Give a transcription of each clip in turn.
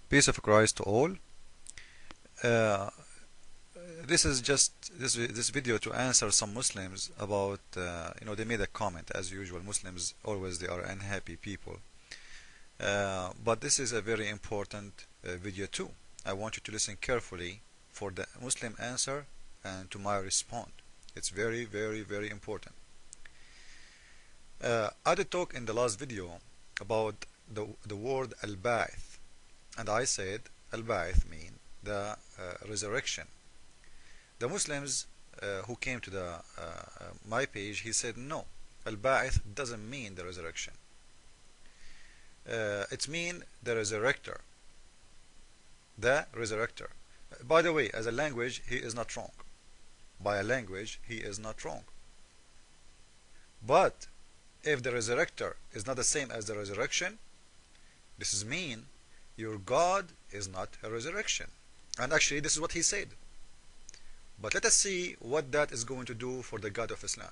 Peace of Christ to all. Uh, this is just this video to answer some Muslims about they made a comment as usual. Muslims always they are unhappy people, but this is a very important video too. I want you to listen carefully for the Muslim answer and to my response. It's very very important. I did talk in the last video about the word al-ba'ith, and I said al-ba'ith mean the resurrection. The Muslims who came to the my page, he said no, al-ba'ith doesn't mean the resurrection. It mean the resurrector. The resurrector. By the way, as a language, he is not wrong. By a language, he is not wrong. But if the resurrector is not the same as the resurrection, this is mean your God is not a resurrection. And actually, this is what he said. But let us see what that is going to do for the God of Islam.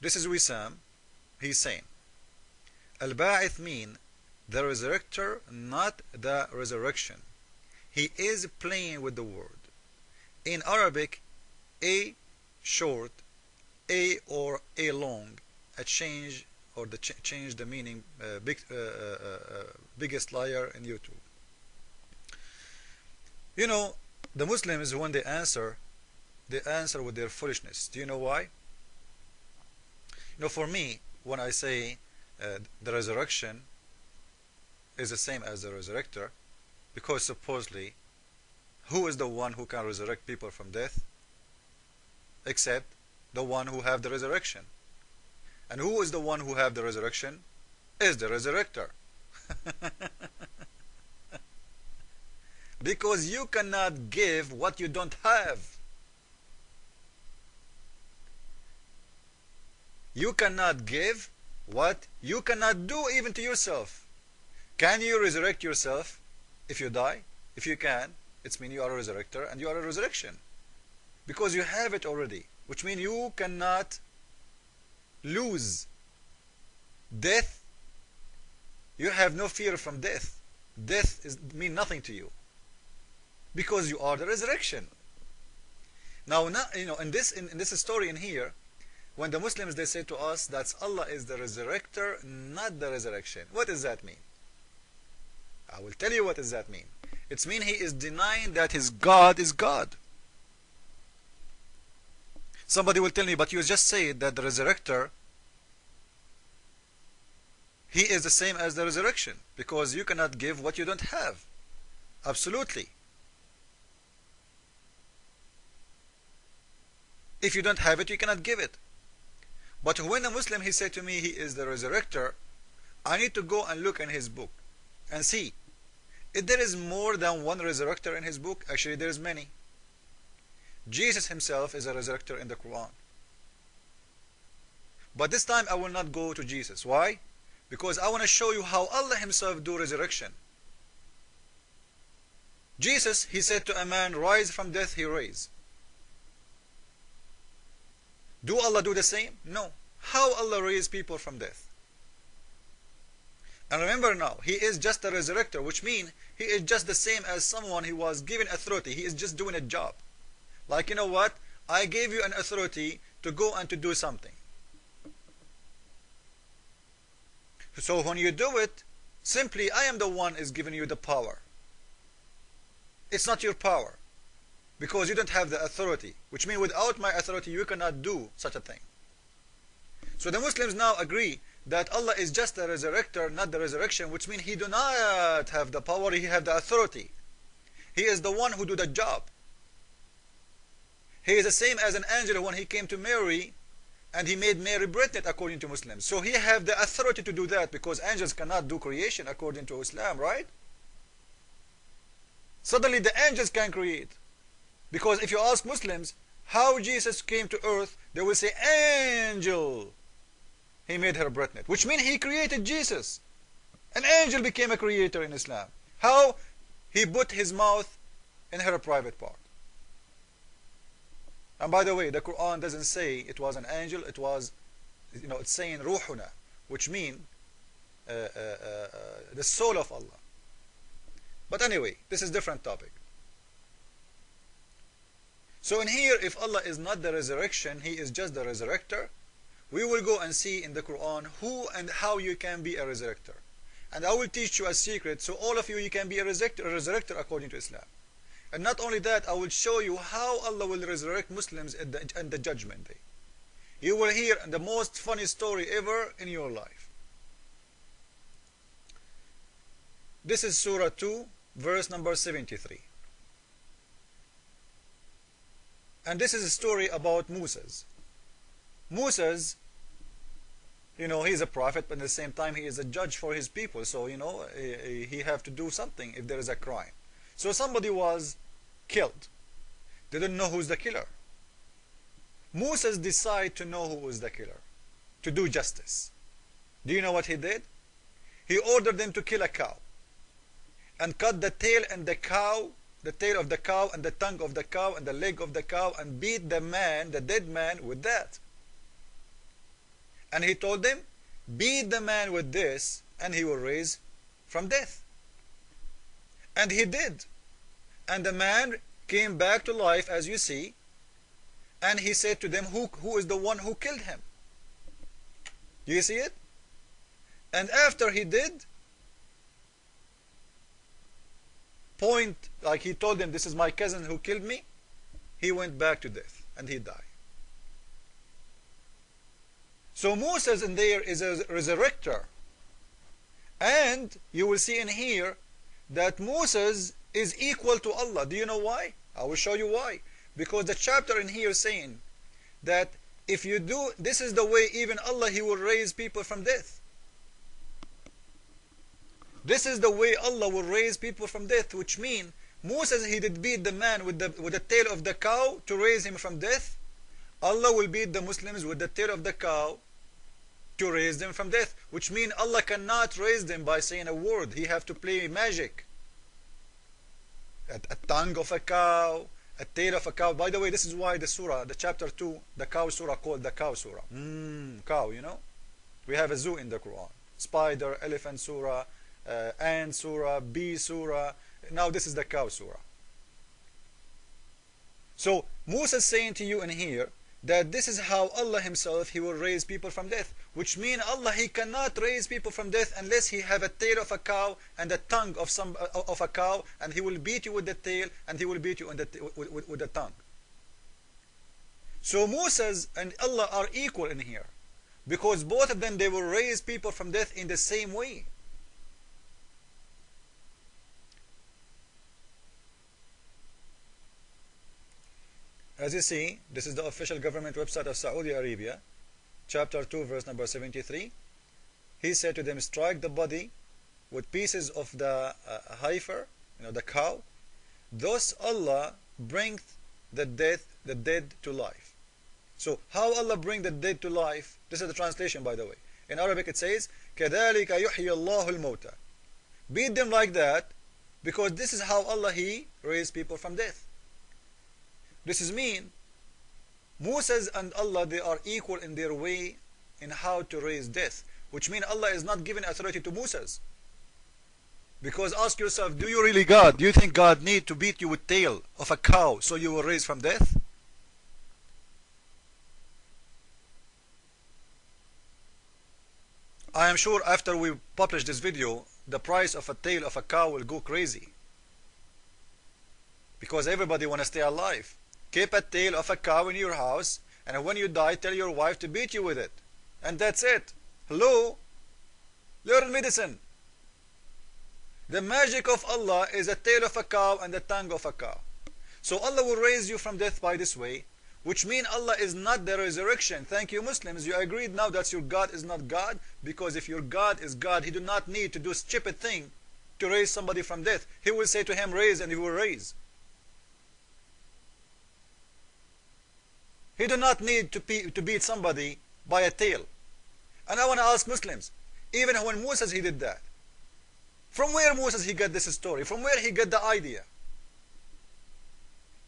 This is Wissam. He's saying, Al-Ba'ith mean the resurrector, not the resurrection. He is playing with the word. In Arabic, a short, a or a long, a change or the change the meaning. Biggest liar in YouTube. You know, the Muslims when they answer with their foolishness. Do you know why? You know, for me, when I say the resurrection is the same as the resurrector, because supposedly, who is the one who can resurrect people from death? Except the one who have the resurrection. And who is the one who have the resurrection? Is the resurrector. Because you cannot give what you don't have. You cannot give what you cannot do even to yourself. Can you resurrect yourself if you die? If you can, it means you are a resurrector and you are a resurrection. Because you have it already. Which means you cannot lose. Death, you have no fear from death. Death mean nothing to you. Because you are the resurrection. Now, in this story in here, when the Muslims they say to us that Allah is the resurrector, not the resurrection. What does that mean? I will tell you what does that mean. It means he is denying that his God is God. Somebody will tell me, but you just said that the resurrector, he is the same as the resurrection, because you cannot give what you don't have. Absolutely. If you don't have it, you cannot give it. But when a Muslim he said to me he is the resurrector, I need to go and look in his book and see if there is more than one resurrector in his book. Actually, there is many. Jesus himself is a resurrector in the Quran. But this time I will not go to Jesus. Why? Because I want to show you how Allah himself do resurrection. Jesus, he said to a man, rise from death, he raised. Do Allah do the same? No. How Allah raise people from death? And remember now, he is just a resurrector, which means he is just the same as someone who was given authority. He is just doing a job. Like, you know what? I gave you an authority to go and to do something. So when you do it, simply I am the one is giving you the power. It's not your power. Because you don't have the authority. Which means without my authority you cannot do such a thing. So the Muslims now agree that Allah is just a resurrector, not the resurrection, which means he do not have the power, he have the authority. He is the one who do the job. He is the same as an angel when he came to Mary and he made Mary pregnant according to Muslims. So he have the authority to do that because angels cannot do creation according to Islam, right? Suddenly the angels can create. Because if you ask Muslims how Jesus came to earth, they will say angel. He made her pregnant, which means he created Jesus. An angel became a creator in Islam. How? He put his mouth in her private part. And by the way, the Quran doesn't say it was an angel, it was, it's saying ruhuna, which means the soul of Allah. But anyway, this is different topic. So in here, if Allah is not the resurrection, He is just the resurrector, we will go and see in the Quran who and how you can be a resurrector. And I will teach you a secret, so all of you can be a resurrector according to Islam. And not only that, I will show you how Allah will resurrect Muslims at the judgment day. You will hear the most funny story ever in your life. This is Surah 2, verse number 73. And this is a story about Moses. Moses, you know, he is a prophet, but at the same time he is a judge for his people. So, you know, he have to do something if there is a crime. So somebody was killed. They didn't know who's the killer. Moses decided to know who was the killer, to do justice. Do you know what he did? He ordered them to kill a cow and cut the tail and the cow, the tail of the cow and the tongue of the cow and the leg of the cow, and beat the man, the dead man, with that. And he told them, beat the man with this and he will raise from death. And he did. And the man came back to life, as you see, and he said to them, who is the one who killed him? Do you see it? And after he did, point, like he told them, this is my cousin who killed me, he went back to death and he died. So Moses in there is a resurrector. And you will see in here that Moses is equal to Allah. Do you know why? I will show you why. Because the chapter in here is saying that if you do, this is the way even Allah, He will raise people from death. This is the way Allah will raise people from death, which means Moses, he did beat the man with the tail of the cow to raise him from death. Allah will beat the Muslims with the tail of the cow to raise them from death, which means Allah cannot raise them by saying a word. He have to play magic. A tongue of a cow, a tail of a cow. By the way, this is why the surah, the chapter 2, the cow surah, called the cow surah. Cow, you know. We have a zoo in the Quran. Spider, elephant surah, ant surah, bee surah. Now this is the cow surah. So Moses saying to you in here that this is how Allah Himself, He will raise people from death, which means Allah, He cannot raise people from death unless He have a tail of a cow and a tongue of a cow, and He will beat you with the tail and He will beat you with the tongue. So Moses and Allah are equal in here, because both of them, they will raise people from death in the same way. As you see, this is the official government website of Saudi Arabia, chapter 2, verse number 73. He said to them, strike the body with pieces of the heifer, you know, the cow. Thus Allah bringeth the dead to life. So how Allah bring the dead to life? This is the translation, by the way. In Arabic it says, كَذَلِكَ يُحْيِي اللَّهُ الْمَوْتَى. Beat them like that, because this is how Allah, He raised people from death. This is mean Moses and Allah, they are equal in their way in how to raise death, which means Allah is not giving authority to Moses. Because ask yourself, do you really God? Do you think God need to beat you with tail of a cow so you will raise from death? I am sure after we publish this video, the price of a tail of a cow will go crazy. Because everybody want to stay alive. Keep a tail of a cow in your house, and when you die, tell your wife to beat you with it. And that's it. Hello? Learn medicine. The magic of Allah is a tail of a cow and the tongue of a cow. So Allah will raise you from death by this way, which means Allah is not the resurrection. Thank you, Muslims. You agreed now that your God is not God, because if your God is God, He do not need to do a stupid thing to raise somebody from death. He will say to him, raise, and He will raise. He do not need to beat somebody by a tail. And I want to ask Muslims, even when Moses, he did that, from where Moses he got this story? From where he got the idea?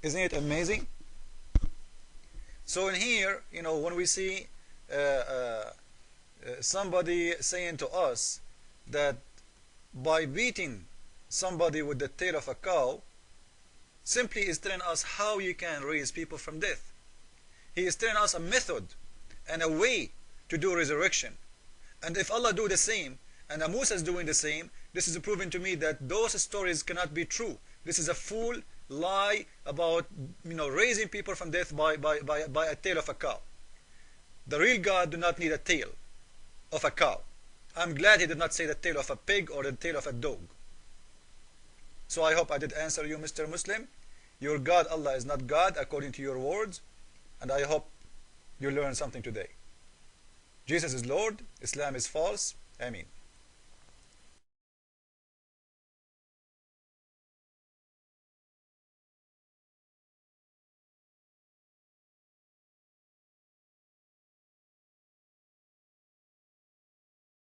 Isn't it amazing? So in here, you know, when we see somebody saying to us that by beating somebody with the tail of a cow simply is telling us how you can raise people from death. He is telling us a method and a way to do resurrection. And if Allah do the same, and Musa is doing the same, this is proving to me that those stories cannot be true. This is a full lie about raising people from death by a tail of a cow. The real God do not need a tail of a cow. I'm glad he did not say the tail of a pig or the tail of a dog. So I hope I did answer you, Mr. Muslim. Your God, Allah, is not God according to your words, and I hope you learned something today. Jesus is Lord, Islam is false. Ameen.